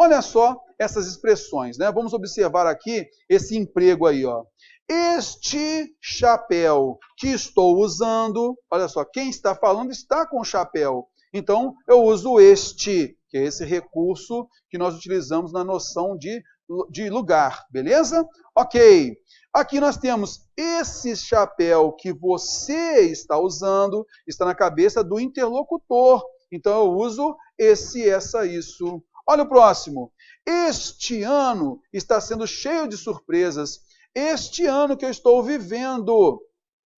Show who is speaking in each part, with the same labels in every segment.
Speaker 1: Olha só essas expressões, né? Vamos observar aqui esse emprego aí, ó. Este chapéu que estou usando, olha só, quem está falando está com o chapéu. Então, eu uso este, que é esse recurso que nós utilizamos na noção de lugar, beleza? Ok. Aqui nós temos esse chapéu que você está usando, está na cabeça do interlocutor. Então, eu uso esse, essa, isso. Olha o próximo. Este ano está sendo cheio de surpresas. Este ano que eu estou vivendo.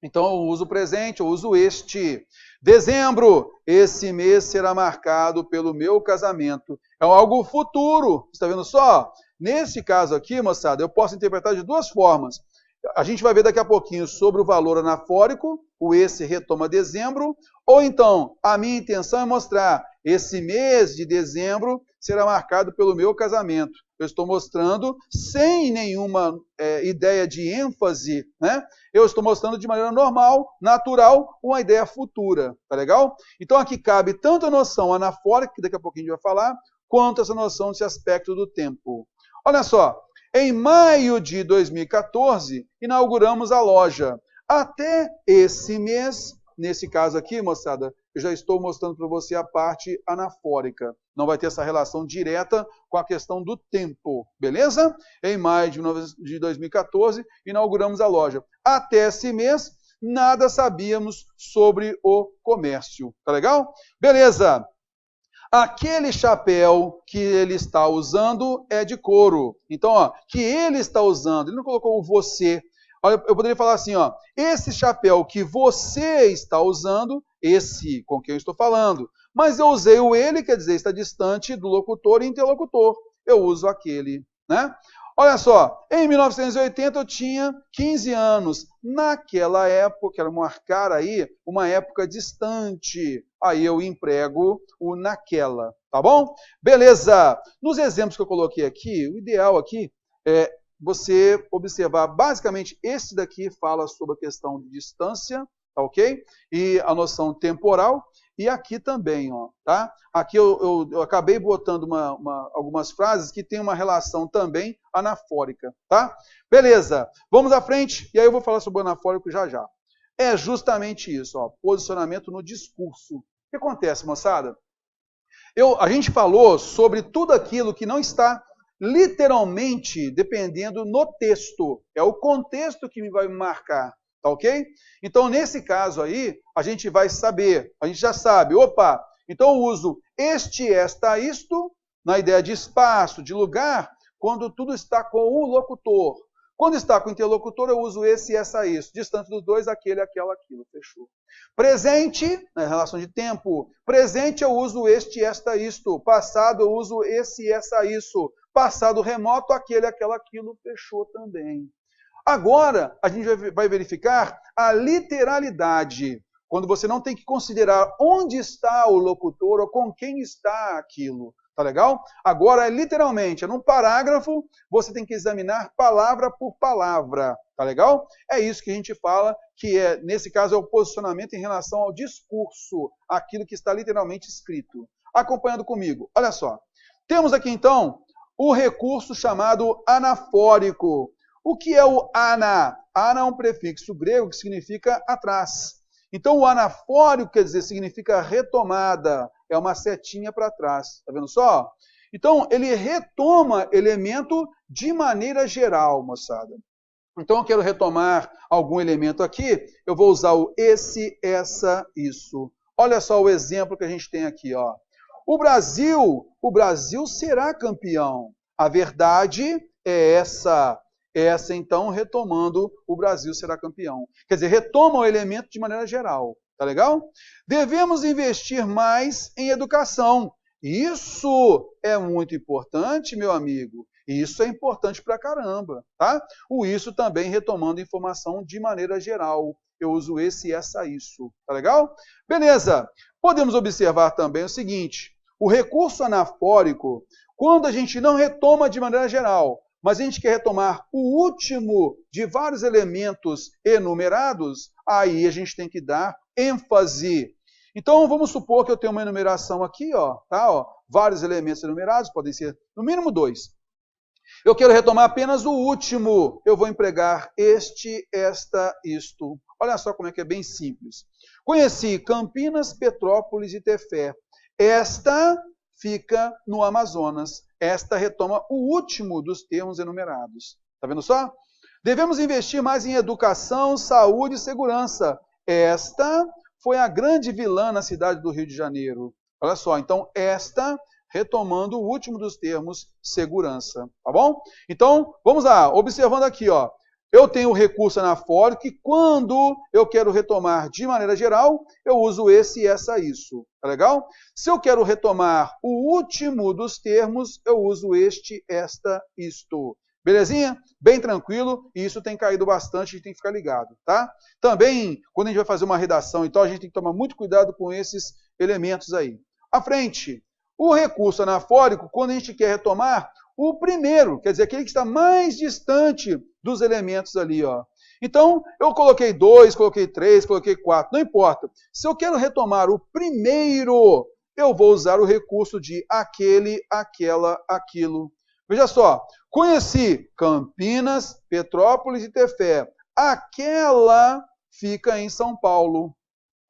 Speaker 1: Então, eu uso o presente, eu uso este. Dezembro, esse mês será marcado pelo meu casamento. É algo futuro. Está vendo só? Nesse caso aqui, moçada, eu posso interpretar de duas formas. A gente vai ver daqui a pouquinho sobre o valor anafórico, o esse retoma dezembro, ou então, a minha intenção é mostrar, esse mês de dezembro será marcado pelo meu casamento. Eu estou mostrando sem nenhuma ideia de ênfase, né? Eu estou mostrando de maneira normal, natural, uma ideia futura, tá legal? Então aqui cabe tanto a noção anafórica, que daqui a pouquinho a gente vai falar, quanto essa noção desse aspecto do tempo. Olha só, em maio de 2014, inauguramos a loja. Até esse mês, nesse caso aqui, moçada, eu já estou mostrando para você a parte anafórica. Não vai ter essa relação direta com a questão do tempo, beleza? Em maio de 2014, inauguramos a loja. Até esse mês, nada sabíamos sobre o comércio. Tá legal? Beleza. Aquele chapéu que ele está usando é de couro. Então, ó, que ele está usando, ele não colocou o você. Olha, eu poderia falar assim, ó, esse chapéu que você está usando, esse com quem eu estou falando. Mas eu usei o ele, quer dizer, está distante do locutor e interlocutor. Eu uso aquele, né? Olha só, em 1980 eu tinha 15 anos. Naquela época, quero marcar aí uma época distante. Aí eu emprego o naquela, tá bom? Beleza. Nos exemplos que eu coloquei aqui, o ideal aqui é você observar, basicamente, esse daqui fala sobre a questão de distância, tá ok? E a noção temporal. E aqui também, ó, tá? Aqui eu acabei botando algumas frases que têm uma relação também anafórica, tá? Beleza, vamos à frente, e aí eu vou falar sobre o anafórico já já. É justamente isso, ó, posicionamento no discurso. O que acontece, moçada? A gente falou sobre tudo aquilo que não está literalmente dependendo no texto. É o contexto que vai me marcar. Tá ok? Então, nesse caso aí, a gente vai saber, a gente já sabe, opa, então eu uso este, esta, isto, na ideia de espaço, de lugar, quando tudo está com o locutor. Quando está com o interlocutor, eu uso esse, essa, isso. Distante dos dois, aquele, aquela, aquilo. Fechou. Presente, na relação de tempo. Presente, eu uso este, esta, isto. Passado, eu uso esse, essa, isso. Passado remoto, aquele, aquela, aquilo. Fechou também. Agora, a gente vai verificar a literalidade, quando você não tem que considerar onde está o locutor ou com quem está aquilo. Tá legal? Agora, literalmente, num parágrafo, você tem que examinar palavra por palavra. Tá legal? É isso que a gente fala, que nesse caso é o posicionamento em relação ao discurso, aquilo que está literalmente escrito. Acompanhando comigo. Olha só. Temos aqui, então, o recurso chamado anafórico. O que é o ana? Ana é um prefixo grego que significa atrás. Então, o anafórico, quer dizer, significa retomada. É uma setinha para trás. Está vendo só? Então, ele retoma elemento de maneira geral, moçada. Então, eu quero retomar algum elemento aqui. Eu vou usar o esse, essa, isso. Olha só o exemplo que a gente tem aqui, ó. O Brasil será campeão. A verdade é essa. Essa, então, retomando, o Brasil será campeão. Quer dizer, retoma o elemento de maneira geral. Tá legal? Devemos investir mais em educação. Isso é muito importante, meu amigo. Isso é importante pra caramba, tá? O isso também retomando informação de maneira geral. Eu uso esse, essa, isso. Tá legal? Beleza. Podemos observar também o seguinte. O recurso anafórico, quando a gente não retoma de maneira geral, mas a gente quer retomar o último de vários elementos enumerados, aí a gente tem que dar ênfase. Então, vamos supor que eu tenho uma enumeração aqui, ó, tá? Ó, vários elementos enumerados, podem ser no mínimo 2. Eu quero retomar apenas o último. Eu vou empregar este, esta, isto. Olha só como é que é bem simples. Conheci Campinas, Petrópolis e Tefé. Esta fica no Amazonas. Esta retoma o último dos termos enumerados. Está vendo só? Devemos investir mais em educação, saúde e segurança. Esta foi a grande vilã na cidade do Rio de Janeiro. Olha só, então esta retomando o último dos termos, segurança. Tá bom? Então, vamos lá, observando aqui, ó. Eu tenho o recurso anafórico que quando eu quero retomar de maneira geral, eu uso esse, essa, isso. Tá legal? Se eu quero retomar o último dos termos, eu uso este, esta, isto. Belezinha? Bem tranquilo, e isso tem caído bastante, a gente tem que ficar ligado, tá? Também, quando a gente vai fazer uma redação e tal, a gente tem que tomar muito cuidado com esses elementos aí. À frente, o recurso anafórico, quando a gente quer retomar o primeiro, quer dizer, aquele que está mais distante dos elementos ali, ó. Então, eu coloquei 2, coloquei 3, coloquei 4, não importa. Se eu quero retomar o primeiro, eu vou usar o recurso de aquele, aquela, aquilo. Veja só, conheci Campinas, Petrópolis e Tefé. Aquela fica em São Paulo.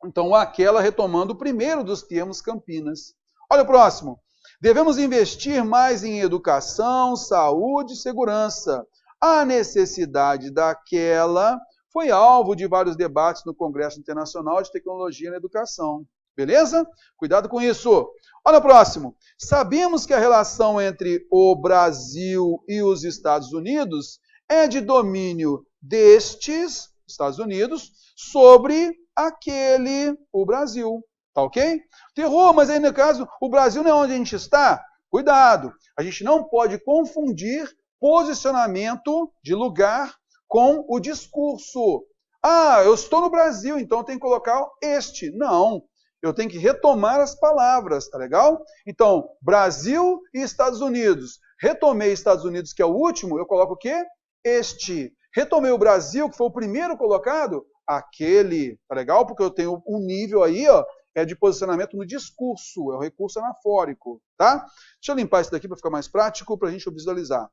Speaker 1: Então, aquela retomando o primeiro dos termos Campinas. Olha o próximo. Devemos investir mais em educação, saúde e segurança. A necessidade daquela foi alvo de vários debates no Congresso Internacional de Tecnologia na Educação. Beleza? Cuidado com isso. Olha o próximo. Sabemos que a relação entre o Brasil e os Estados Unidos é de domínio destes, Estados Unidos, sobre aquele, o Brasil. Tá ok? Terror, mas aí no caso, o Brasil não é onde a gente está? Cuidado. A gente não pode confundir posicionamento de lugar com o discurso. Ah, eu estou no Brasil, então eu tenho que colocar este. Não. Eu tenho que retomar as palavras, tá legal? Então, Brasil e Estados Unidos. Retomei Estados Unidos, que é o último, eu coloco o quê? Este. Retomei o Brasil, que foi o primeiro colocado, aquele. Tá legal? Porque eu tenho um nível aí, ó, é de posicionamento no discurso, é o recurso anafórico, tá? Deixa eu limpar isso daqui para ficar mais prático, para a gente visualizar.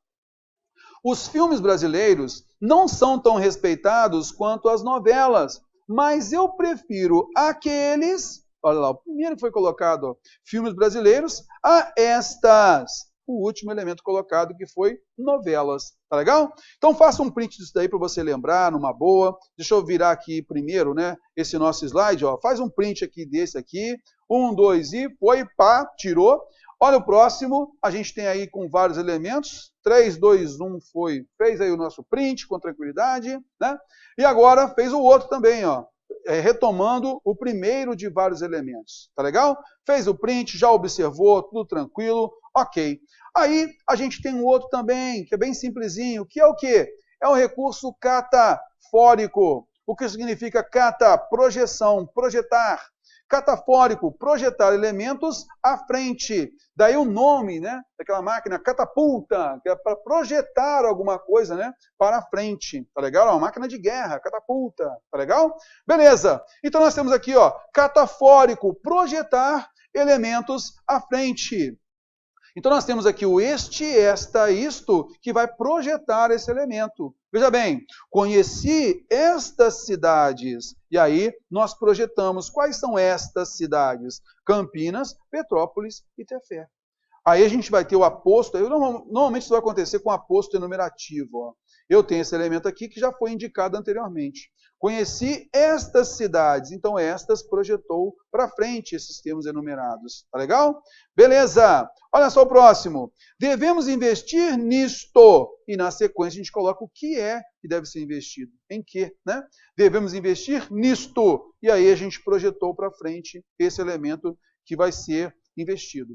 Speaker 1: Os filmes brasileiros não são tão respeitados quanto as novelas, mas eu prefiro aqueles... Olha lá, o primeiro que foi colocado, ó, filmes brasileiros, a estas. O último elemento colocado, que foi novelas. Tá legal? Então faça um print disso daí para você lembrar, numa boa. Deixa eu virar aqui primeiro, né, esse nosso slide. Ó. Faz um print aqui desse aqui. 1, 2 e foi, pá, tirou. Olha o próximo, a gente tem aí com vários elementos. 3, 2, 1 foi. Fez aí o nosso print com tranquilidade, né? E agora fez o outro também, ó. Retomando o primeiro de vários elementos. Tá legal? Fez o print, já observou, tudo tranquilo, ok. Aí a gente tem um outro também, que é bem simplesinho, que é o quê? É o recurso catafórico. O que significa cata? Projeção, projetar. Catafórico, projetar elementos à frente. Daí o nome, né, daquela máquina, catapulta, que é para projetar alguma coisa, né, para a frente. Tá legal? É uma máquina de guerra, catapulta. Tá legal? Beleza. Então nós temos aqui, ó, catafórico, projetar elementos à frente. Então nós temos aqui o este, esta, isto, que vai projetar esse elemento. Veja bem, conheci estas cidades. E aí nós projetamos quais são estas cidades? Campinas, Petrópolis e Tefé. Aí a gente vai ter o aposto. Normalmente isso vai acontecer com aposto enumerativo. Ó. Eu tenho esse elemento aqui que já foi indicado anteriormente. Conheci estas cidades, então estas projetou para frente esses termos enumerados. Tá legal? Beleza. Olha só o próximo. Devemos investir nisto. E na sequência a gente coloca o que é que deve ser investido. Em que, né? Devemos investir nisto. E aí a gente projetou para frente esse elemento que vai ser investido.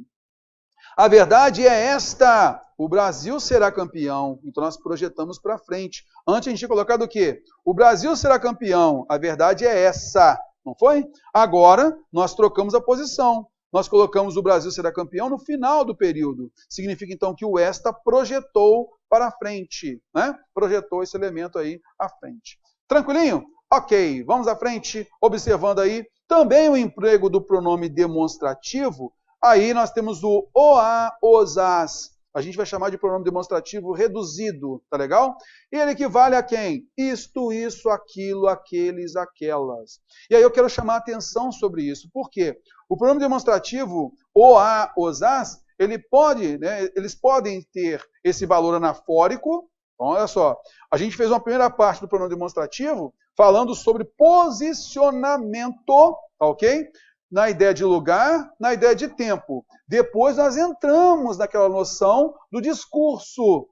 Speaker 1: A verdade é esta, o Brasil será campeão, então nós projetamos para frente. Antes a gente tinha colocado o quê? O Brasil será campeão, a verdade é essa, não foi? Agora nós trocamos a posição, nós colocamos o Brasil será campeão no final do período. Significa então que o esta projetou para frente, né? Projetou esse elemento aí à frente. Tranquilinho? Ok, vamos à frente, observando aí também o emprego do pronome demonstrativo. Aí nós temos o OA, OS, AS. A gente vai chamar de pronome demonstrativo reduzido, tá legal? E ele equivale a quem? Isto, isso, aquilo, aqueles, aquelas. E aí eu quero chamar a atenção sobre isso. Por quê? O pronome demonstrativo OA, OS, AS, eles podem ter esse valor anafórico. Então, olha só, a gente fez uma primeira parte do pronome demonstrativo falando sobre posicionamento, tá ok? Na ideia de lugar, na ideia de tempo. Depois nós entramos naquela noção do discurso,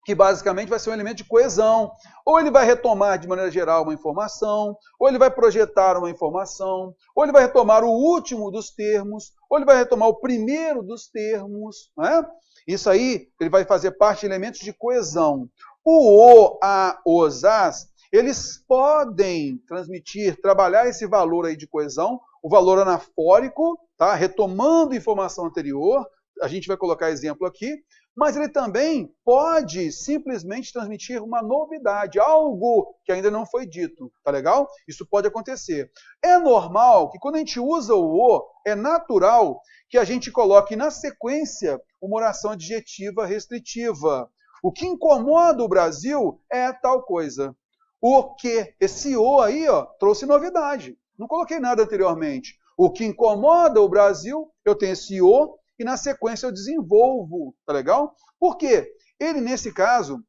Speaker 1: que basicamente vai ser um elemento de coesão. Ou ele vai retomar de maneira geral uma informação, ou ele vai projetar uma informação, ou ele vai retomar o último dos termos, ou ele vai retomar o primeiro dos termos. Né? Isso aí ele vai fazer parte de elementos de coesão. O, a, os, as, eles podem transmitir, trabalhar esse valor aí de coesão, o valor anafórico, tá? Retomando informação anterior, a gente vai colocar exemplo aqui, mas ele também pode simplesmente transmitir uma novidade, algo que ainda não foi dito, tá legal? Isso pode acontecer. É normal que quando a gente usa o, é natural que a gente coloque na sequência uma oração adjetiva restritiva. O que incomoda o Brasil é tal coisa. O que? Esse o aí, ó, trouxe novidade. Não coloquei nada anteriormente. O que incomoda o Brasil, eu tenho esse o, e na sequência eu desenvolvo, tá legal? Por quê? Ele, nesse caso,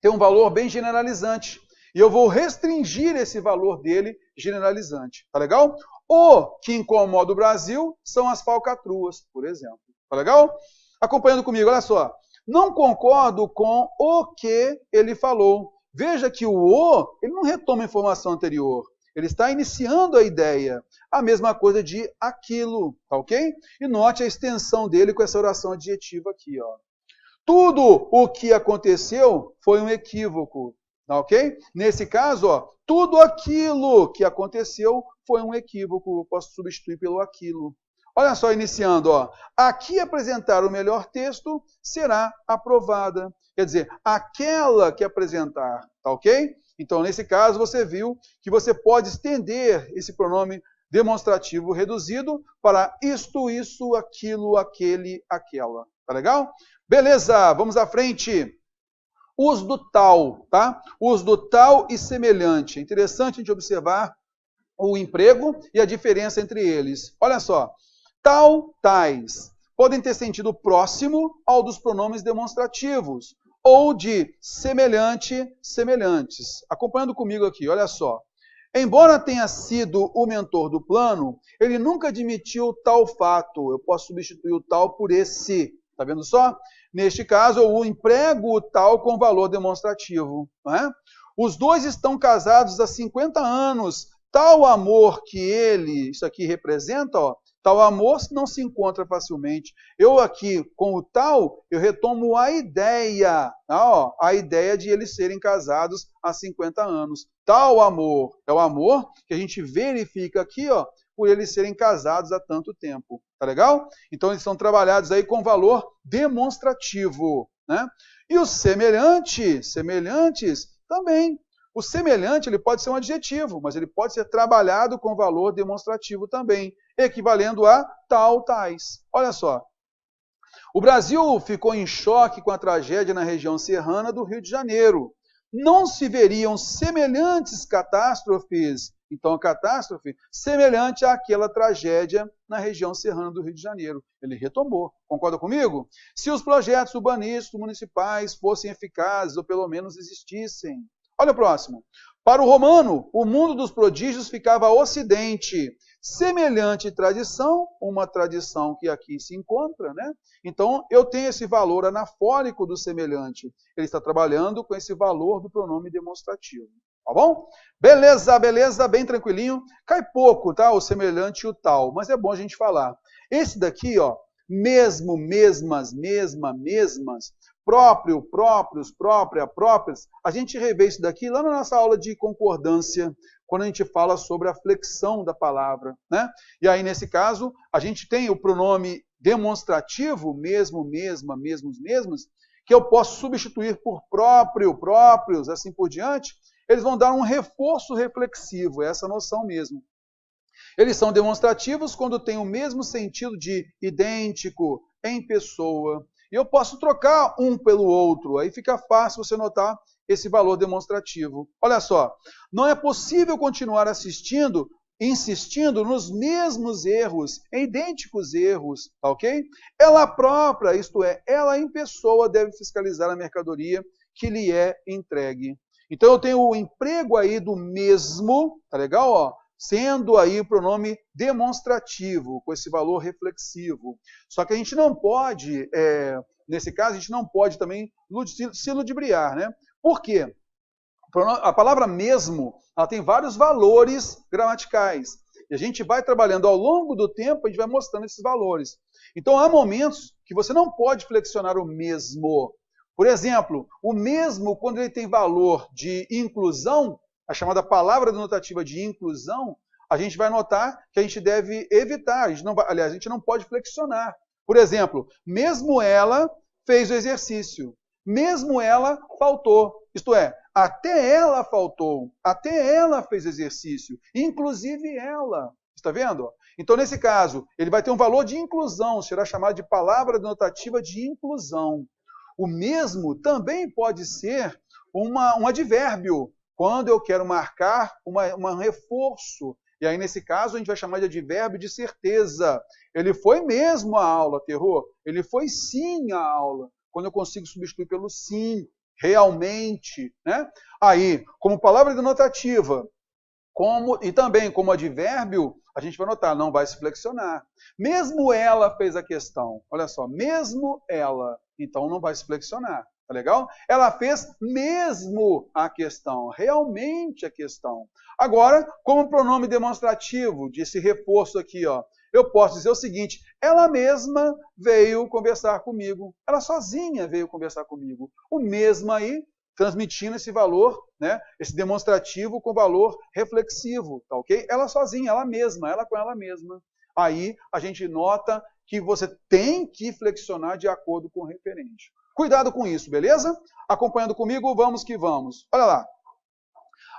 Speaker 1: tem um valor bem generalizante. E eu vou restringir esse valor dele generalizante, tá legal? O que incomoda o Brasil são as falcatruas, por exemplo. Tá legal? Acompanhando comigo, olha só. Não concordo com o que ele falou. Veja que o, ele não retoma a informação anterior. Ele está iniciando a ideia. A mesma coisa de aquilo, tá ok? E note a extensão dele com essa oração adjetiva aqui, ó. Tudo o que aconteceu foi um equívoco, tá ok? Nesse caso, ó, tudo aquilo que aconteceu foi um equívoco. Eu posso substituir pelo aquilo. Olha só, iniciando, ó. Aqui apresentar o melhor texto será aprovada. Quer dizer, aquela que apresentar, tá ok? Então, nesse caso, você viu que você pode estender esse pronome demonstrativo reduzido para isto, isso, aquilo, aquele, aquela. Tá legal? Beleza, vamos à frente. Uso do tal, tá? Uso do tal e semelhante. Interessante a gente observar o emprego e a diferença entre eles. Olha só. Tal, tais, podem ter sentido próximo ao dos pronomes demonstrativos, ou de semelhante, semelhantes. Acompanhando comigo aqui, olha só. Embora tenha sido o mentor do plano, ele nunca admitiu tal fato. Eu posso substituir o tal por esse. Está vendo só? Neste caso, eu emprego o tal com valor demonstrativo. Não é? Os dois estão casados há 50 anos. Tal amor que isso aqui representa, ó, tal amor não se encontra facilmente. Eu aqui, com o tal, eu retomo a ideia, a ideia de eles serem casados há 50 anos. Tal amor é o amor que a gente verifica aqui, ó, por eles serem casados há tanto tempo. Tá legal? Então, eles são trabalhados aí com valor demonstrativo. Né? E os semelhantes também. O semelhante ele pode ser um adjetivo, mas ele pode ser trabalhado com valor demonstrativo também, equivalendo a tal, tais. Olha só. O Brasil ficou em choque com a tragédia na região serrana do Rio de Janeiro. Não se veriam semelhantes catástrofes, então a catástrofe, semelhante àquela tragédia na região serrana do Rio de Janeiro. Ele retomou. Concorda comigo? Se os projetos urbanísticos municipais fossem eficazes, ou pelo menos existissem. Olha o próximo. Para o romano, o mundo dos prodígios ficava ao ocidente. Semelhante tradição, uma tradição que aqui se encontra, né? Então, eu tenho esse valor anafórico do semelhante. Ele está trabalhando com esse valor do pronome demonstrativo. Tá bom? Beleza, beleza, bem tranquilinho. Cai pouco, tá? O semelhante e o tal, mas é bom a gente falar. Esse daqui, ó, mesmo, mesmas, mesma, mesmas, próprio, próprios, própria, próprias, a gente revê isso daqui lá na nossa aula de concordância, quando a gente fala sobre a flexão da palavra, né? E aí, nesse caso, a gente tem o pronome demonstrativo, mesmo, mesma, mesmos, mesmas, que eu posso substituir por próprio, próprios, assim por diante. Eles vão dar um reforço reflexivo, é essa noção mesmo. Eles são demonstrativos quando têm o mesmo sentido de idêntico, em pessoa. E eu posso trocar um pelo outro, aí fica fácil você notar esse valor demonstrativo. Olha só, não é possível continuar insistindo nos mesmos erros, em idênticos erros, tá ok? Ela própria, isto é, ela em pessoa deve fiscalizar a mercadoria que lhe é entregue. Então eu tenho o emprego aí do mesmo, tá legal? Ó, sendo aí o pronome demonstrativo, com esse valor reflexivo. Só que a gente não pode, nesse caso, a gente não pode também se ludibriar, né? Por quê? A palavra mesmo, ela tem vários valores gramaticais. E a gente vai trabalhando ao longo do tempo, a gente vai mostrando esses valores. Então, há momentos que você não pode flexionar o mesmo. Por exemplo, o mesmo, quando ele tem valor de inclusão, a chamada palavra denotativa de inclusão, a gente vai notar que a gente deve evitar. A gente não pode flexionar. Por exemplo, mesmo ela fez o exercício. Mesmo ela faltou. Isto é, até ela faltou, até ela fez exercício, inclusive ela. Está vendo? Então, nesse caso, ele vai ter um valor de inclusão, será chamado de palavra denotativa de inclusão. O mesmo também pode ser um advérbio, quando eu quero marcar um reforço. E aí, nesse caso, a gente vai chamar de advérbio de certeza. Ele foi mesmo à aula, terror? Ele foi sim à aula. Quando eu consigo substituir pelo sim, realmente, né? Aí, como palavra denotativa, e também como advérbio, a gente vai notar, não vai se flexionar. Mesmo ela fez a questão, olha só, mesmo ela, então não vai se flexionar, tá legal? Ela fez mesmo a questão, realmente a questão. Agora, como pronome demonstrativo desse reforço aqui, ó, eu posso dizer o seguinte, ela mesma veio conversar comigo. Ela sozinha veio conversar comigo. O mesmo aí, transmitindo esse valor, né, esse demonstrativo com valor reflexivo, tá ok? Ela sozinha, ela mesma, ela com ela mesma. Aí a gente nota que você tem que flexionar de acordo com o referente. Cuidado com isso, beleza? Acompanhando comigo, vamos que vamos. Olha lá.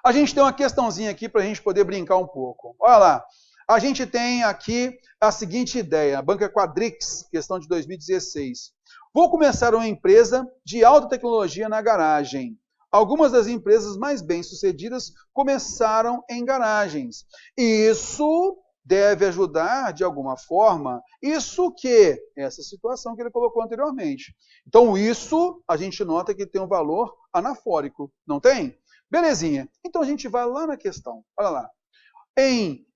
Speaker 1: A gente tem uma questãozinha aqui para a gente poder brincar um pouco. Olha lá. A gente tem aqui a seguinte ideia, a Banca Quadrix, questão de 2016. Vou começar uma empresa de alta tecnologia na garagem. Algumas das empresas mais bem-sucedidas começaram em garagens. Isso deve ajudar, de alguma forma, essa situação que ele colocou anteriormente. Então, isso, a gente nota que tem um valor anafórico, não tem? Belezinha. Então, a gente vai lá na questão. Olha lá.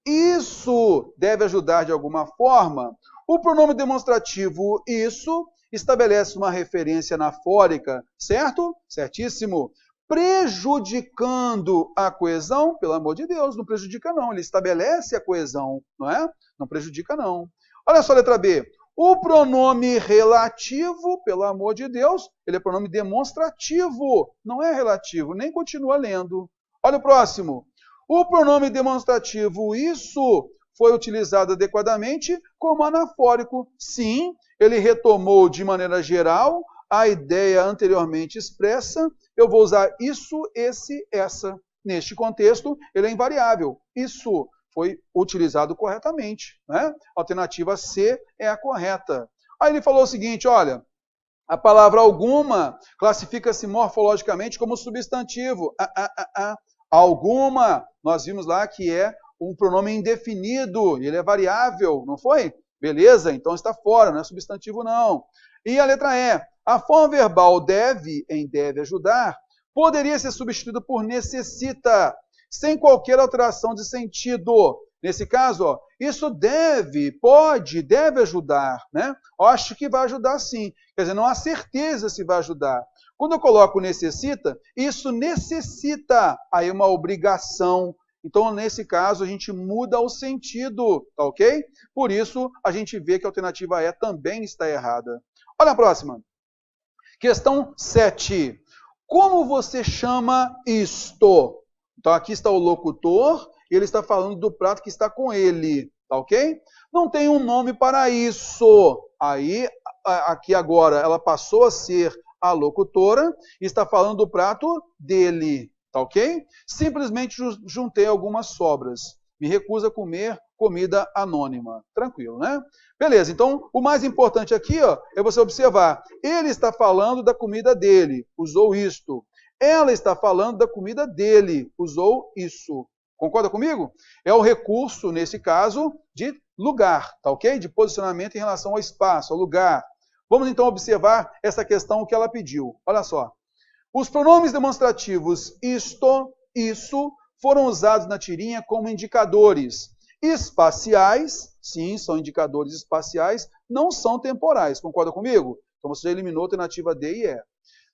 Speaker 1: Isso deve ajudar de alguma forma. O pronome demonstrativo isso estabelece uma referência anafórica, certo? Certíssimo. Prejudicando a coesão, pelo amor de Deus, não prejudica não. Ele estabelece a coesão, não é? Não prejudica não. Olha só a letra B. O pronome relativo, pelo amor de Deus, ele é pronome demonstrativo, não é relativo, nem continua lendo. Olha o próximo. O pronome demonstrativo isso foi utilizado adequadamente como anafórico. Sim, ele retomou de maneira geral a ideia anteriormente expressa. Eu vou usar isso, esse, essa. Neste contexto, ele é invariável. Isso foi utilizado corretamente, né? A alternativa C é a correta. Aí ele falou o seguinte, olha, a palavra alguma classifica-se morfologicamente como substantivo. Alguma, nós vimos lá que é um pronome indefinido, ele é variável, não foi? Beleza, então está fora, não é substantivo não. E a letra E, a forma verbal deve, em deve ajudar, poderia ser substituída por necessita, sem qualquer alteração de sentido. Nesse caso, ó, isso deve ajudar, né? Eu acho que vai ajudar sim. Quer dizer, não há certeza se vai ajudar. Quando eu coloco necessita, isso necessita aí uma obrigação. Então, nesse caso, a gente muda o sentido, tá ok? Por isso, a gente vê que a alternativa E também está errada. Olha a próxima. Questão 7. Como você chama isto? Então, aqui está o locutor, e ele está falando do prato que está com ele, tá ok? Não tem um nome para isso. Aí, aqui agora, ela passou a ser a locutora e está falando do prato dele, tá ok? Simplesmente juntei algumas sobras. Me recuso a comer comida anônima. Tranquilo, né? Beleza, então o mais importante aqui, ó, é você observar. Ele está falando da comida dele, usou isto. Ela está falando da comida dele, usou isso. Concorda comigo? É o recurso, nesse caso, de lugar, tá ok? De posicionamento em relação ao espaço, ao lugar. Vamos então observar essa questão que ela pediu. Olha só. Os pronomes demonstrativos isto, isso, foram usados na tirinha como indicadores espaciais, sim, são indicadores espaciais, não são temporais. Concorda comigo? Então você já eliminou a alternativa D e E.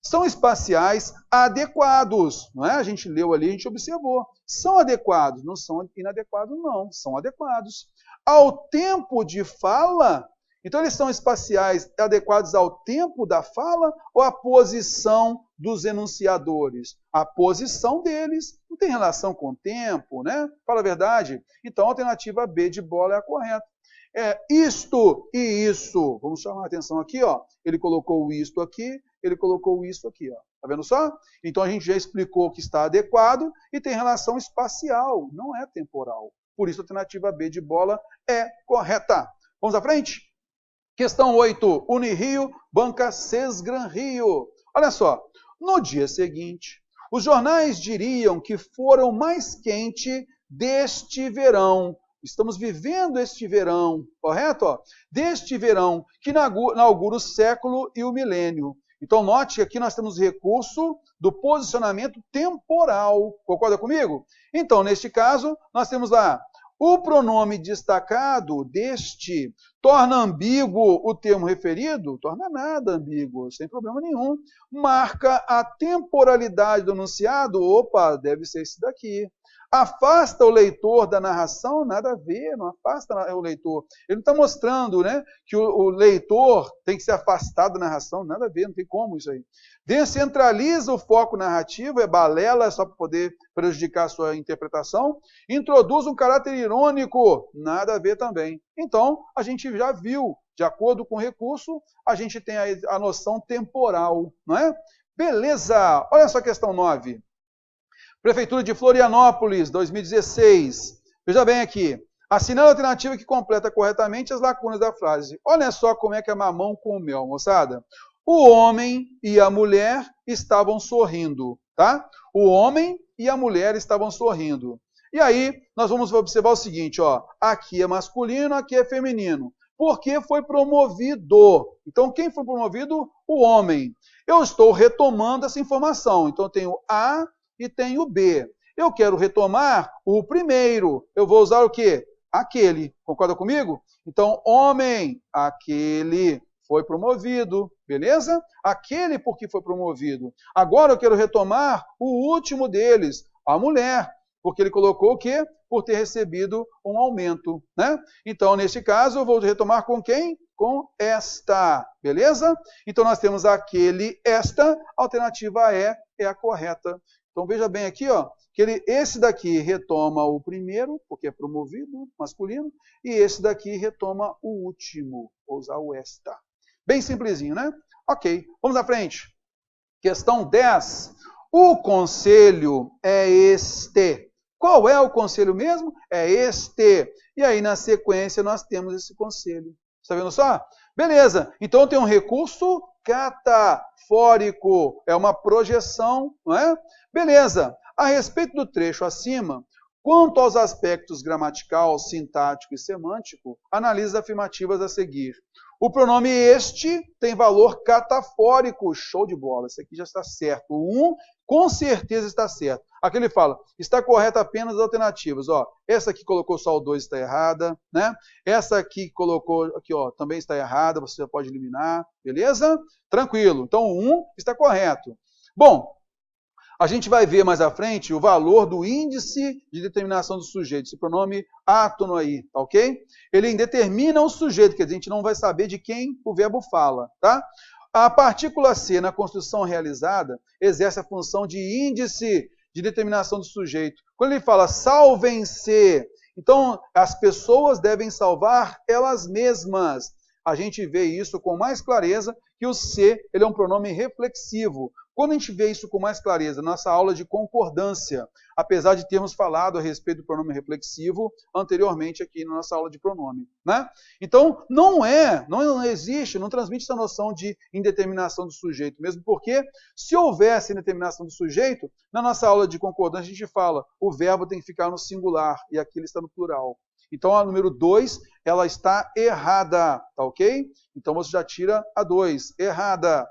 Speaker 1: São espaciais adequados, não é? A gente leu ali, a gente observou. São adequados, não são inadequados, não, são adequados. Ao tempo de fala, então eles são espaciais adequados ao tempo da fala ou à posição dos enunciadores? A posição deles não tem relação com o tempo, né? Fala a verdade. Então a alternativa B de bola é a correta. Isto e isso. Vamos chamar a atenção aqui, ó. Ele colocou isto aqui, ele colocou isso aqui, ó. Tá vendo só? Então a gente já explicou que está adequado e tem relação espacial, não é temporal. Por isso a alternativa B de bola é correta. Vamos à frente? Questão 8. Unirio banca Sesgran Rio. Olha só. No dia seguinte, os jornais diriam que foram mais quente deste verão. Estamos vivendo este verão, correto? Ó? Deste verão, que inaugura o século e o milênio. Então, note que aqui nós temos recurso do posicionamento temporal. Concorda comigo? Então, neste caso, nós temos lá o pronome destacado deste torna ambíguo o termo referido? Torna nada ambíguo, sem problema nenhum. Marca a temporalidade do enunciado? Opa, deve ser esse daqui. Afasta o leitor da narração? Nada a ver, não afasta o leitor. Ele não está mostrando, né, que o leitor tem que ser afastado da narração, nada a ver, não tem como isso aí. Descentraliza o foco narrativo, é balela, é só para poder prejudicar a sua interpretação. Introduz um caráter irônico, nada a ver também. Então, a gente já viu, de acordo com o recurso, a gente tem a noção temporal, não é? Beleza! Olha só a questão 9. Prefeitura de Florianópolis, 2016. Veja bem aqui. Assinale a alternativa que completa corretamente as lacunas da frase. Olha só como é que é mamão com mel, moçada. O homem e a mulher estavam sorrindo, tá? O homem e a mulher estavam sorrindo. E aí, nós vamos observar o seguinte, ó. Aqui é masculino, aqui é feminino. Porque foi promovido. Então, quem foi promovido? O homem. Eu estou retomando essa informação. Então, eu tenho A e tenho o B. Eu quero retomar o primeiro. Eu vou usar o quê? Aquele. Concorda comigo? Então, homem, aquele foi promovido. Beleza? Aquele porque foi promovido. Agora eu quero retomar o último deles, a mulher. Porque ele colocou o quê? Por ter recebido um aumento, né? Então, neste caso, eu vou retomar com quem? Com esta. Beleza? Então, nós temos aquele, esta. A alternativa é a correta. Então, veja bem aqui, ó, que esse daqui retoma o primeiro, porque é promovido, masculino, e esse daqui retoma o último, vou usar o esta. Bem simplesinho, né? Ok, vamos à frente. Questão 10. O conselho é este. Qual é o conselho mesmo? É este. E aí, na sequência, nós temos esse conselho. Está vendo só? Beleza, então tem um recurso catafórico, é uma projeção, não é? Beleza, a respeito do trecho acima, quanto aos aspectos gramatical, sintático e semântico, analise as afirmativas a seguir. O pronome este tem valor catafórico, show de bola, esse aqui já está certo. O 1 com certeza está certo. Aqui ele fala, está correta apenas as alternativas. Ó, essa aqui colocou só o 2 está errada, né? Essa aqui colocou, aqui ó, também está errada, você já pode eliminar, beleza? Tranquilo, então o 1 está correto. Bom, a gente vai ver mais à frente o valor do índice de determinação do sujeito, esse pronome átono aí, tá ok? Ele indetermina o sujeito, quer dizer, a gente não vai saber de quem o verbo fala, tá? A partícula C na construção realizada exerce a função de índice de determinação do sujeito. Quando ele fala salvem-se, então as pessoas devem salvar elas mesmas. A gente vê isso com mais clareza que o C ele é um pronome reflexivo. Quando a gente vê isso com mais clareza, nossa aula de concordância, apesar de termos falado a respeito do pronome reflexivo anteriormente aqui na nossa aula de pronome, né? Então, não existe, não transmite essa noção de indeterminação do sujeito, mesmo porque, se houvesse indeterminação do sujeito, na nossa aula de concordância a gente fala, o verbo tem que ficar no singular, e aqui ele está no plural. Então, a número 2, ela está errada, tá ok? Então, você já tira a 2, errada.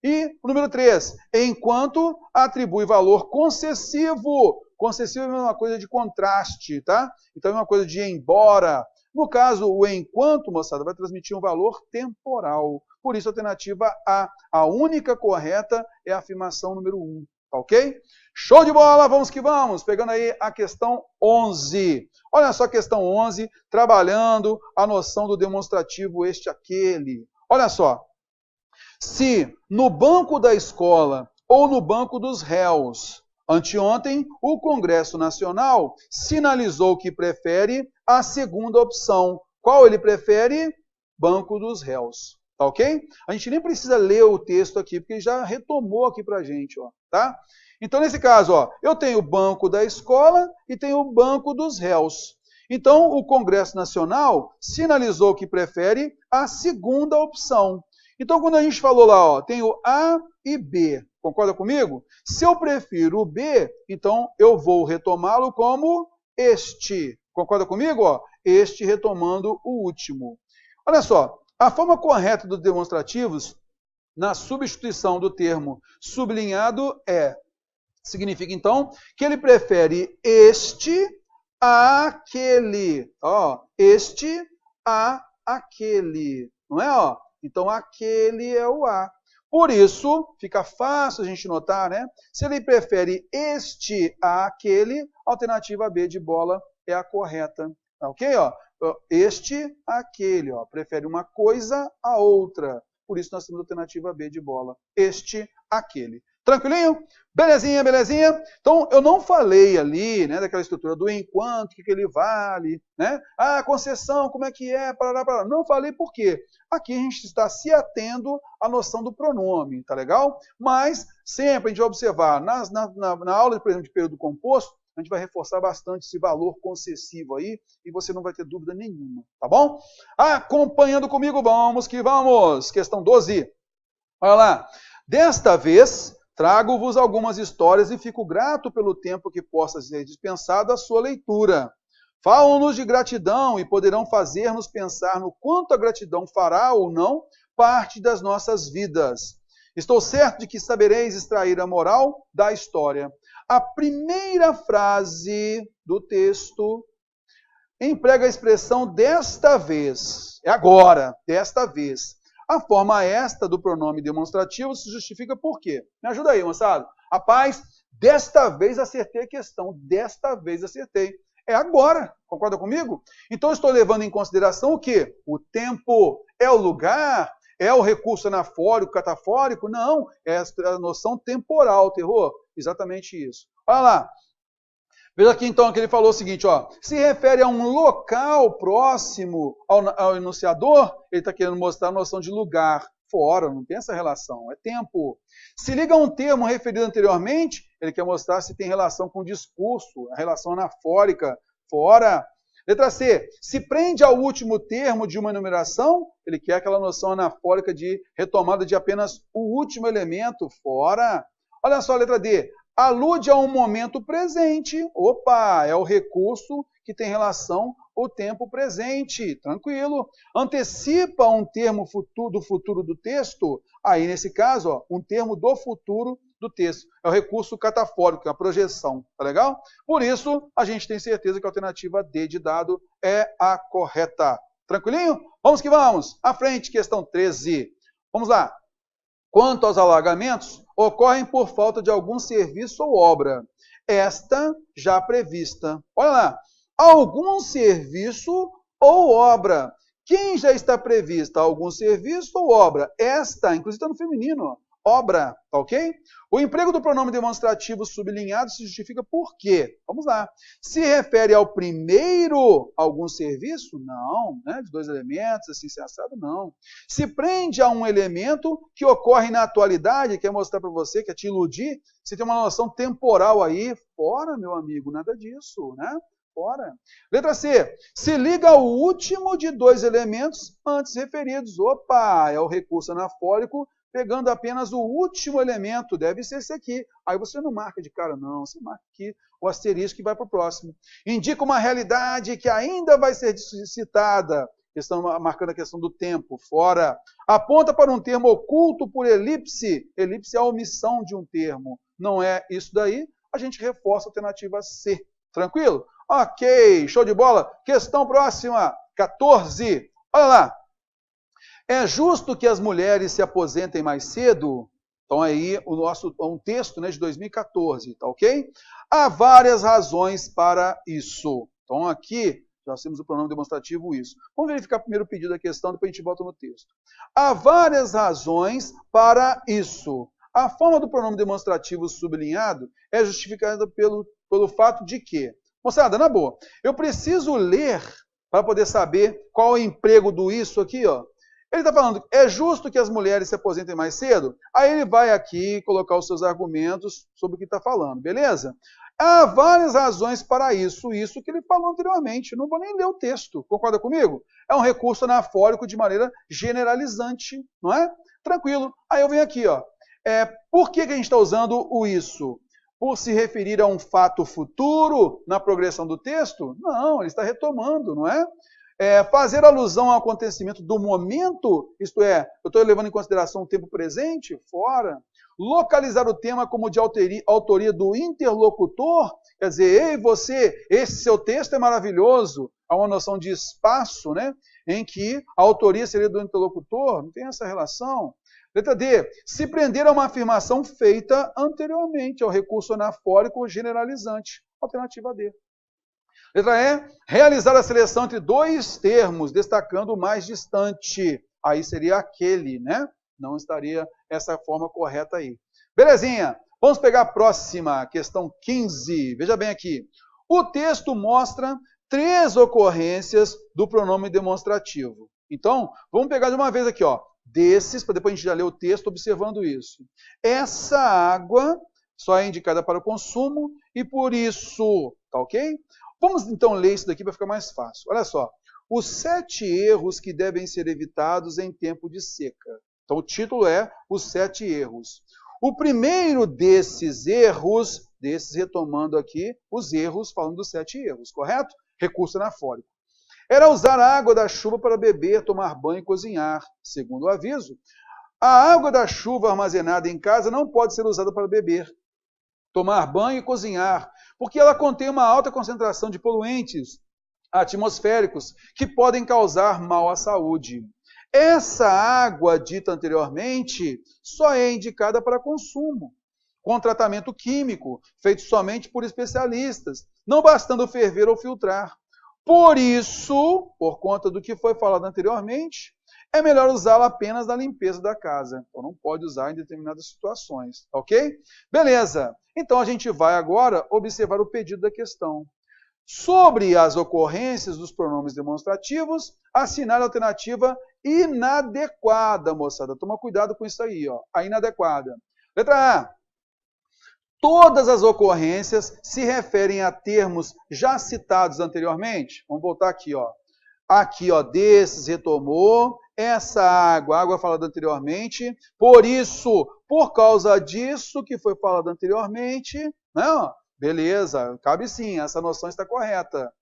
Speaker 1: E o número 3, enquanto atribui valor concessivo. Concessivo é a mesma coisa de contraste, tá? Então, é uma coisa de embora. No caso, o enquanto, moçada, vai transmitir um valor temporal. Por isso, a alternativa A. A única correta é a afirmação número 1, tá ok? Show de bola, vamos que vamos. Pegando aí a questão 11. Olha só a questão 11, trabalhando a noção do demonstrativo este, aquele. Olha só. Se no banco da escola ou no banco dos réus, anteontem, o Congresso Nacional sinalizou que prefere a segunda opção. Qual ele prefere? Banco dos réus. Tá ok? A gente nem precisa ler o texto aqui, porque ele já retomou aqui pra gente, ó, tá? Então, nesse caso, ó, eu tenho o banco da escola e tenho o banco dos réus. Então, o Congresso Nacional sinalizou que prefere a segunda opção. Então, quando a gente falou lá, ó, tem o A e B, concorda comigo? Se eu prefiro o B, então eu vou retomá-lo como este. Concorda comigo? Ó? Este retomando o último. Olha só, a forma correta dos demonstrativos, na substituição do termo sublinhado, significa, então, que ele prefere este a aquele. Ó, este a aquele. Não é, ó? Então, aquele é o A. Por isso, fica fácil a gente notar, né? Se ele prefere este a aquele, a alternativa B de bola é a correta. Tá ok? Ó, este a aquele. Ó, prefere uma coisa a outra. Por isso, nós temos a alternativa B de bola. Este, aquele. Tranquilinho? Belezinha, belezinha? Então, eu não falei ali, né, daquela estrutura do enquanto, o que ele vale, né? Ah, concessão, como é que é? Parará, parará. Não falei por quê. Aqui a gente está se atendo à noção do pronome, tá legal? Mas, sempre a gente vai observar, na aula, por exemplo, de período composto, a gente vai reforçar bastante esse valor concessivo aí, e você não vai ter dúvida nenhuma, tá bom? Acompanhando comigo, vamos que vamos. Questão 12. Olha lá. Desta vez, trago-vos algumas histórias e fico grato pelo tempo que possa ser dispensado à sua leitura. Falam-nos de gratidão e poderão fazer-nos pensar no quanto a gratidão fará ou não parte das nossas vidas. Estou certo de que sabereis extrair a moral da história. A primeira frase do texto emprega a expressão desta vez. É agora, desta vez. A forma esta do pronome demonstrativo se justifica por quê? Me ajuda aí, moçada. Rapaz, desta vez acertei a questão. Desta vez acertei. É agora. Concorda comigo? Então, eu estou levando em consideração o quê? O tempo. É o lugar? É o recurso anafórico, catafórico? Não. É a noção temporal, terror. Exatamente isso. Olha lá. Veja aqui então que ele falou o seguinte, ó, se refere a um local próximo ao enunciador, ele está querendo mostrar a noção de lugar, fora, não tem essa relação, é tempo. Se liga a um termo referido anteriormente, ele quer mostrar se tem relação com o discurso, a relação anafórica, fora. Letra C, se prende ao último termo de uma enumeração, ele quer aquela noção anafórica de retomada de apenas o último elemento, fora. Olha só a letra D. Alude a um momento presente. Opa, é o recurso que tem relação ao tempo presente. Tranquilo. Antecipa um termo do futuro do texto. Aí, nesse caso, ó, um termo do futuro do texto. É o recurso catafórico, a projeção. Tá legal? Por isso, a gente tem certeza que a alternativa D de dado é a correta. Tranquilinho? Vamos que vamos. À frente, questão 13. Vamos lá. Quanto aos alagamentos, ocorrem por falta de algum serviço ou obra. Esta já prevista. Olha lá. Algum serviço ou obra. Quem já está prevista? Algum serviço ou obra? Esta, inclusive está no feminino. obra, tá ok? O emprego do pronome demonstrativo sublinhado se justifica por quê? Vamos lá. Se refere ao primeiro algum serviço? Não, né? De dois elementos, assim, se assado, não. Se prende a um elemento que ocorre na atualidade, quer mostrar para você, quer te iludir, você tem uma noção temporal aí, fora, meu amigo, nada disso, né? Fora. Letra C. Se liga ao último de dois elementos antes referidos. Opa, é o recurso anafórico pegando apenas o último elemento, deve ser esse aqui. Aí você não marca de cara, não, você marca aqui o asterisco e vai para o próximo. Indica uma realidade que ainda vai ser citada, marcando a questão do tempo, fora. Aponta para um termo oculto por elipse, elipse é a omissão de um termo. Não é isso daí, a gente reforça a alternativa C. Tranquilo? Ok, show de bola. Questão próxima, 14. Olha lá. É justo que as mulheres se aposentem mais cedo? Então aí um texto, né, de 2014, tá ok? Há várias razões para isso. Então aqui já temos o pronome demonstrativo isso. Vamos verificar primeiro o pedido da questão, depois a gente volta no texto. Há várias razões para isso. A forma do pronome demonstrativo sublinhado é justificada pelo fato de que, moçada, na boa, eu preciso ler para poder saber qual é o emprego do isso aqui, ó. Ele está falando, é justo que as mulheres se aposentem mais cedo? Aí ele vai aqui colocar os seus argumentos sobre o que está falando, beleza? Há várias razões para isso que ele falou anteriormente. Não vou nem ler o texto, concorda comigo? É um recurso anafórico de maneira generalizante, não é? Tranquilo. Aí eu venho aqui, ó. Por que a gente está usando o isso? Por se referir a um fato futuro na progressão do texto? Não, ele está retomando, não é? Fazer alusão ao acontecimento do momento, isto é, eu estou levando em consideração o tempo presente, fora. Localizar o tema como de autoria do interlocutor, quer dizer, ei, você, esse seu texto é maravilhoso, há uma noção de espaço, né, em que a autoria seria do interlocutor, não tem essa relação. Letra D, se prender a uma afirmação feita anteriormente, ao recurso anafórico generalizante. Alternativa D. Letra E, realizar a seleção entre dois termos, destacando o mais distante. Aí seria aquele, né? Não estaria essa forma correta aí. Belezinha, vamos pegar a próxima, questão 15. Veja bem aqui. O texto mostra 3 ocorrências do pronome demonstrativo. Então, vamos pegar de uma vez aqui, ó. Desses, para depois a gente já ler o texto observando isso. Essa água só é indicada para o consumo e por isso, tá ok? Vamos então ler isso daqui para ficar mais fácil. Olha só. Os 7 erros que devem ser evitados em tempo de seca. Então o título é Os 7 erros. O primeiro desses erros, retomando aqui, os erros, falando dos 7 erros, correto? Recurso anafórico. Era usar a água da chuva para beber, tomar banho e cozinhar. Segundo o aviso, a água da chuva armazenada em casa não pode ser usada para beber, tomar banho e cozinhar, porque ela contém uma alta concentração de poluentes atmosféricos que podem causar mal à saúde. Essa água dita anteriormente só é indicada para consumo, com tratamento químico, feito somente por especialistas, não bastando ferver ou filtrar. Por isso, por conta do que foi falado anteriormente, é melhor usá-la apenas na limpeza da casa. Então não pode usar em determinadas situações, ok? Beleza. Então a gente vai agora observar o pedido da questão. Sobre as ocorrências dos pronomes demonstrativos, assinar a alternativa inadequada, moçada. Toma cuidado com isso aí, ó. A inadequada. Letra A. Todas as ocorrências se referem a termos já citados anteriormente. Vamos voltar aqui, ó. Aqui, ó, desses retomou. Essa água falada anteriormente. Por isso, por causa disso que foi falado anteriormente, não, beleza, cabe sim, essa noção está correta.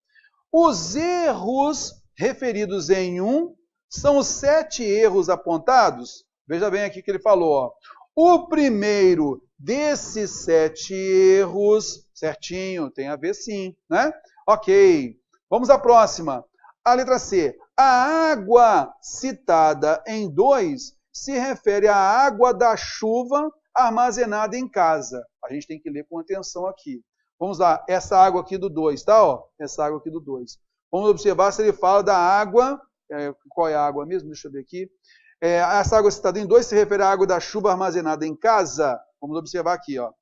Speaker 1: Os erros referidos em 1 são os 7 erros apontados. Veja bem aqui que ele falou, ó. O primeiro desses 7 erros, certinho, tem a ver sim, né? Ok, vamos à próxima. A letra C. A água citada em 2 se refere à água da chuva armazenada em casa. A gente tem que ler com atenção aqui. Vamos lá, essa água aqui do 2, tá? Ó, essa água aqui do 2. Vamos observar se ele fala da água, qual é a água mesmo? Deixa eu ver aqui. Essa água citada em 2 se refere à água da chuva armazenada em casa. Vamos observar aqui, ó.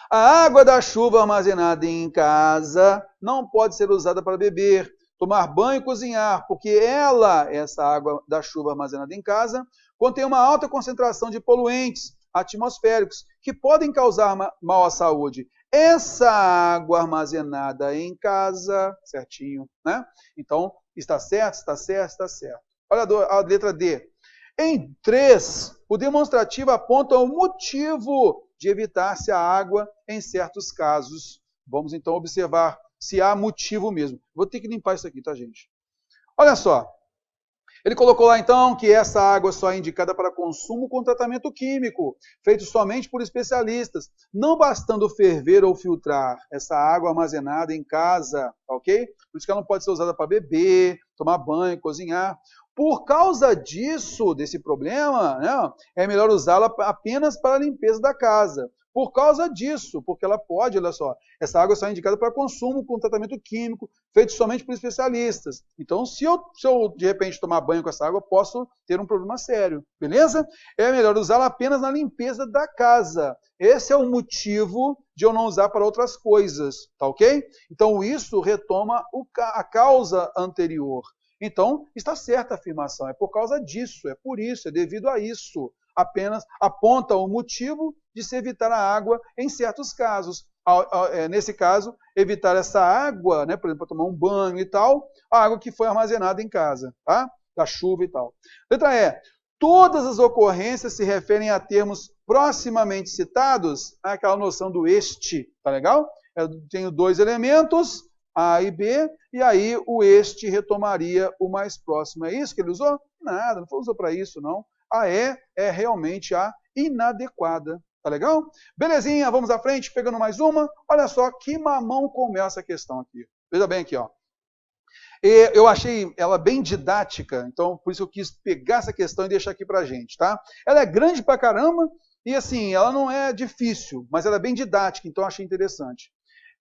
Speaker 1: A água da chuva armazenada em casa não pode ser usada para beber, tomar banho e cozinhar, porque essa água da chuva armazenada em casa, contém uma alta concentração de poluentes atmosféricos que podem causar mal à saúde. Essa água armazenada em casa, certinho, né? Então, está certo, está certo, está certo. Olha a letra D. Em 3, o demonstrativo aponta o motivo de evitar-se a água em certos casos. Vamos então observar se há motivo mesmo. Vou ter que limpar isso aqui, tá, gente? Olha só. Ele colocou lá então que essa água só é indicada para consumo com tratamento químico, feito somente por especialistas, não bastando ferver ou filtrar essa água armazenada em casa, ok? Por isso que ela não pode ser usada para beber, tomar banho, cozinhar. Por causa disso, desse problema, né, é melhor usá-la apenas para a limpeza da casa. Por causa disso, porque ela pode, olha só, essa água só é indicada para consumo com tratamento químico, feito somente por especialistas. Então, se eu de repente tomar banho com essa água, posso ter um problema sério, beleza? É melhor usá-la apenas na limpeza da casa. Esse é o motivo de eu não usar para outras coisas, tá ok? Então, isso retoma a causa anterior. Então, está certa a afirmação, é por causa disso, é por isso, é devido a isso. Apenas aponta o motivo de se evitar a água em certos casos. Nesse caso, evitar essa água, né, por exemplo, para tomar um banho e tal, a água que foi armazenada em casa, tá? Da chuva e tal. Letra E. Todas as ocorrências se referem a termos proximamente citados, aquela noção do este, tá legal? Eu tenho 2 elementos, A e B, e aí o este retomaria o mais próximo. É isso que ele usou? Nada, não foi usado para isso, não. A E é realmente a inadequada. Tá legal? Belezinha, vamos à frente, pegando mais uma. Olha só que mamão começa a questão aqui. Veja bem aqui, ó. Eu achei ela bem didática, então por isso eu quis pegar essa questão e deixar aqui pra gente, tá? Ela é grande pra caramba e assim, ela não é difícil, mas ela é bem didática, então eu achei interessante.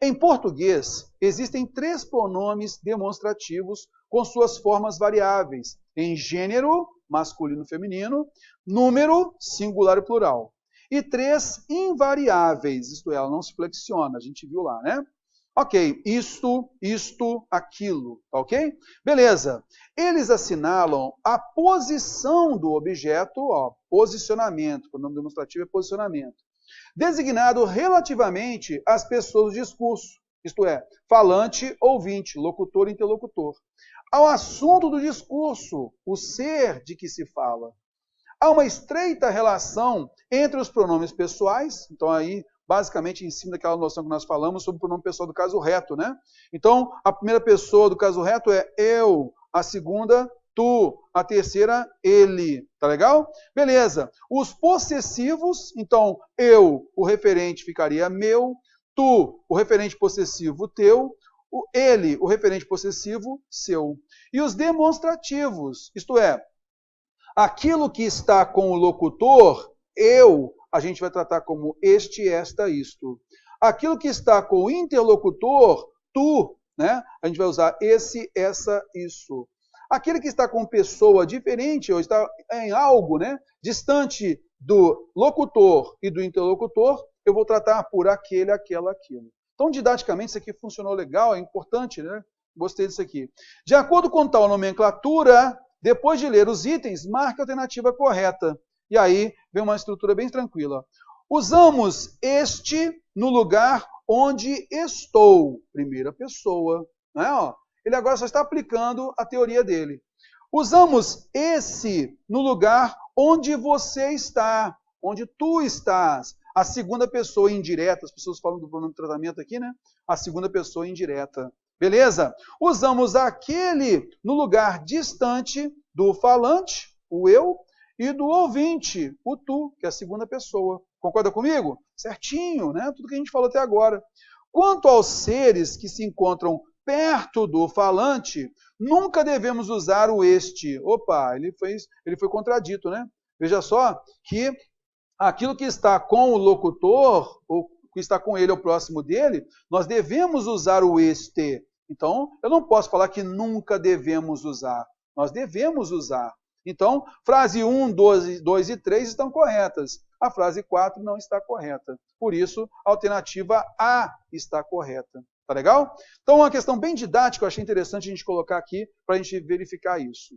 Speaker 1: Em português, existem 3 pronomes demonstrativos com suas formas variáveis, em gênero, masculino e feminino, número, singular e plural. E 3 invariáveis, isto é, ela não se flexiona, a gente viu lá, né? Ok, isto, aquilo, ok? Beleza. Eles assinalam a posição do objeto, ó, posicionamento, o pronome demonstrativo é posicionamento, designado relativamente às pessoas do discurso, isto é, falante, ouvinte, locutor e interlocutor. Ao assunto do discurso, o ser de que se fala. Há uma estreita relação entre os pronomes pessoais, então aí, basicamente, em cima daquela noção que nós falamos sobre o pronome pessoal do caso reto, né? Então, a primeira pessoa do caso reto é eu, a segunda, tu, a terceira, ele, tá legal? Beleza. Os possessivos, então, eu, o referente ficaria meu, tu, o referente possessivo teu, ele, o referente possessivo seu. E os demonstrativos, isto é, aquilo que está com o locutor, eu, a gente vai tratar como este, esta, isto. Aquilo que está com o interlocutor, tu, né? A gente vai usar esse, essa, isso. Aquele que está com pessoa diferente, ou está em algo, né, distante do locutor e do interlocutor, eu vou tratar por aquele, aquela, aquilo. Então, didaticamente, isso aqui funcionou legal, é importante, né? Gostei disso aqui. De acordo com tal nomenclatura, depois de ler os itens, marque a alternativa correta. E aí vem uma estrutura bem tranquila. Usamos este no lugar onde estou. Primeira pessoa. Né? Ó, ele agora só está aplicando a teoria dele. Usamos esse no lugar onde você está, onde tu estás. A segunda pessoa indireta, as pessoas falam do pronome de tratamento aqui, né? A segunda pessoa indireta. Beleza? Usamos aquele no lugar distante do falante, o eu, e do ouvinte, o tu, que é a segunda pessoa. Concorda comigo? Certinho, né? Tudo que a gente falou até agora. Quanto aos seres que se encontram perto do falante, nunca devemos usar o este. Opa, ele foi contradito, né? Veja só que aquilo que está com o locutor, ou que está com ele ou próximo dele, nós devemos usar o este. Então, eu não posso falar que nunca devemos usar. Nós devemos usar. Então, frase 1, 2 e 3 estão corretas. A frase 4 não está correta. Por isso, a alternativa A está correta. Tá legal? Então, uma questão bem didática, eu achei interessante a gente colocar aqui para a gente verificar isso.